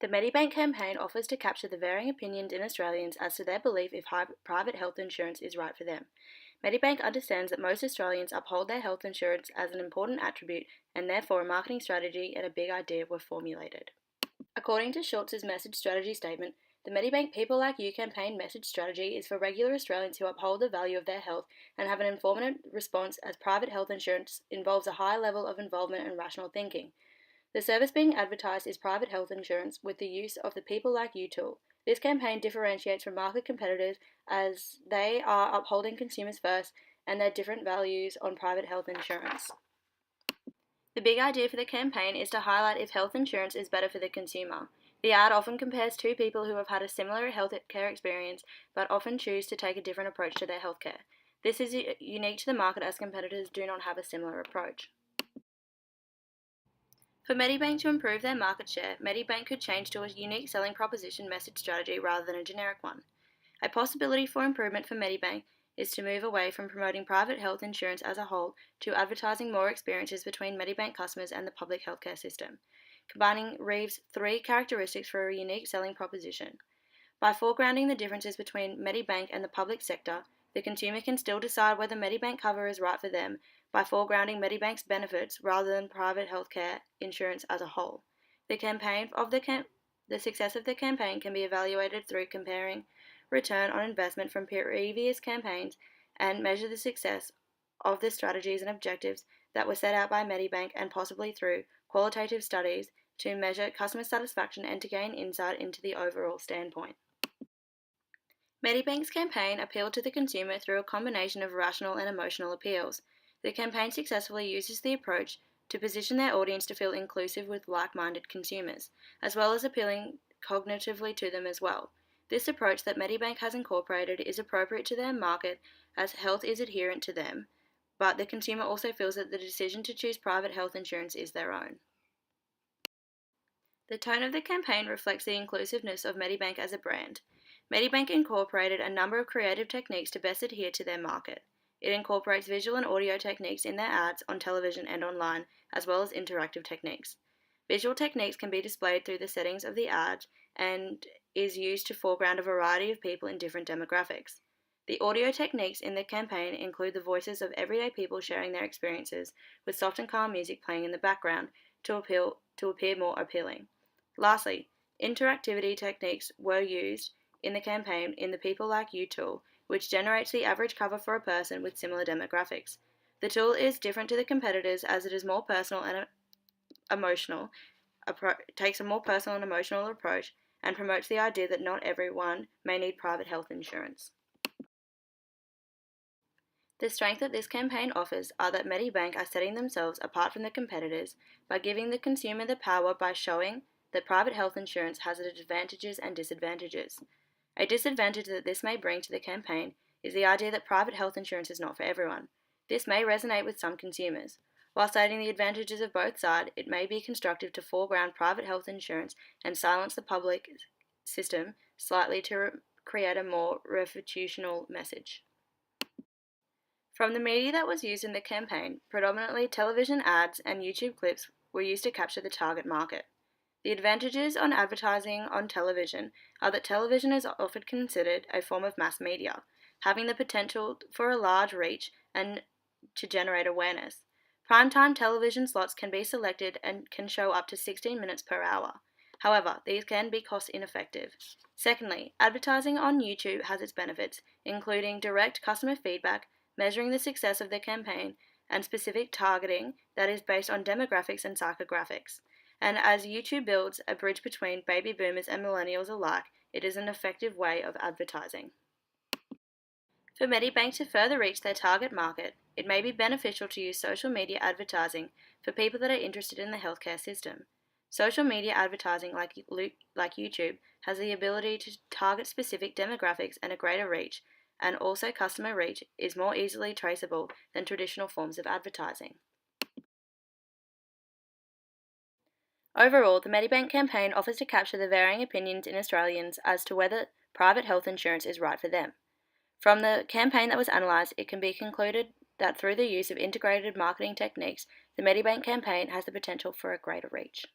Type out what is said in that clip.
The Medibank campaign offers to capture the varying opinions in Australians as to their belief if private health insurance is right for them. Medibank understands that most Australians uphold their health insurance as an important attribute, and therefore a marketing strategy and a big idea were formulated. According to Schultz's message strategy statement, the Medibank People Like You campaign message strategy is for regular Australians who uphold the value of their health and have an informative response, as private health insurance involves a high level of involvement and rational thinking. The service being advertised is private health insurance with the use of the People Like You tool. This campaign differentiates from market competitors as they are upholding consumers first and their different values on private health insurance. The big idea for the campaign is to highlight if health insurance is better for the consumer. The ad often compares two people who have had a similar healthcare experience but often choose to take a different approach to their healthcare. This is unique to the market as competitors do not have a similar approach. For Medibank to improve their market share, Medibank could change to a unique selling proposition message strategy rather than a generic one. A possibility for improvement for Medibank is to move away from promoting private health insurance as a whole to advertising more experiences between Medibank customers and the public healthcare system, combining Reeves' three characteristics for a unique selling proposition. By foregrounding the differences between Medibank and the public sector, the consumer can still decide whether Medibank cover is right for them by foregrounding Medibank's benefits rather than private healthcare insurance as a whole. The success of the campaign can be evaluated through comparing return on investment from previous campaigns and measure the success of the strategies and objectives that were set out by Medibank, and possibly through qualitative studies to measure customer satisfaction and to gain insight into the overall standpoint. Medibank's campaign appealed to the consumer through a combination of rational and emotional appeals. The campaign successfully uses the approach to position their audience to feel inclusive with like-minded consumers, as well as appealing cognitively to them as well. This approach that Medibank has incorporated is appropriate to their market as health is adherent to them, but the consumer also feels that the decision to choose private health insurance is their own. The tone of the campaign reflects the inclusiveness of Medibank as a brand. Medibank incorporated a number of creative techniques to best adhere to their market. It incorporates visual and audio techniques in their ads on television and online, as well as interactive techniques. Visual techniques can be displayed through the settings of the ad and is used to foreground a variety of people in different demographics. The audio techniques in the campaign include the voices of everyday people sharing their experiences, with soft and calm music playing in the background to appear more appealing. Lastly, interactivity techniques were used in the campaign in the People Like You tool, which generates the average cover for a person with similar demographics. The tool is different to the competitors as it is more personal and emotional, takes a more personal and emotional approach, and promotes the idea that not everyone may need private health insurance. The strength that this campaign offers are that Medibank are setting themselves apart from the competitors by giving the consumer the power by showing that private health insurance has its advantages and disadvantages. A disadvantage that this may bring to the campaign is the idea that private health insurance is not for everyone. This may resonate with some consumers. While stating the advantages of both sides, it may be constructive to foreground private health insurance and silence the public system slightly to create a more reputational message. From the media that was used in the campaign, predominantly television ads and YouTube clips were used to capture the target market. The advantages on advertising on television are that television is often considered a form of mass media, having the potential for a large reach and to generate awareness. Primetime television slots can be selected and can show up to 16 minutes per hour. However, these can be cost ineffective. Secondly, advertising on YouTube has its benefits, including direct customer feedback, measuring the success of the campaign, and specific targeting that is based on demographics and psychographics. And as YouTube builds a bridge between baby boomers and millennials alike, it is an effective way of advertising. For Medibank to further reach their target market, it may be beneficial to use social media advertising for people that are interested in the healthcare system. Social media advertising like YouTube has the ability to target specific demographics and a greater reach, and also customer reach is more easily traceable than traditional forms of advertising. Overall, the Medibank campaign offers to capture the varying opinions in Australians as to whether private health insurance is right for them. From the campaign that was analysed, it can be concluded that through the use of integrated marketing techniques, the Medibank campaign has the potential for a greater reach.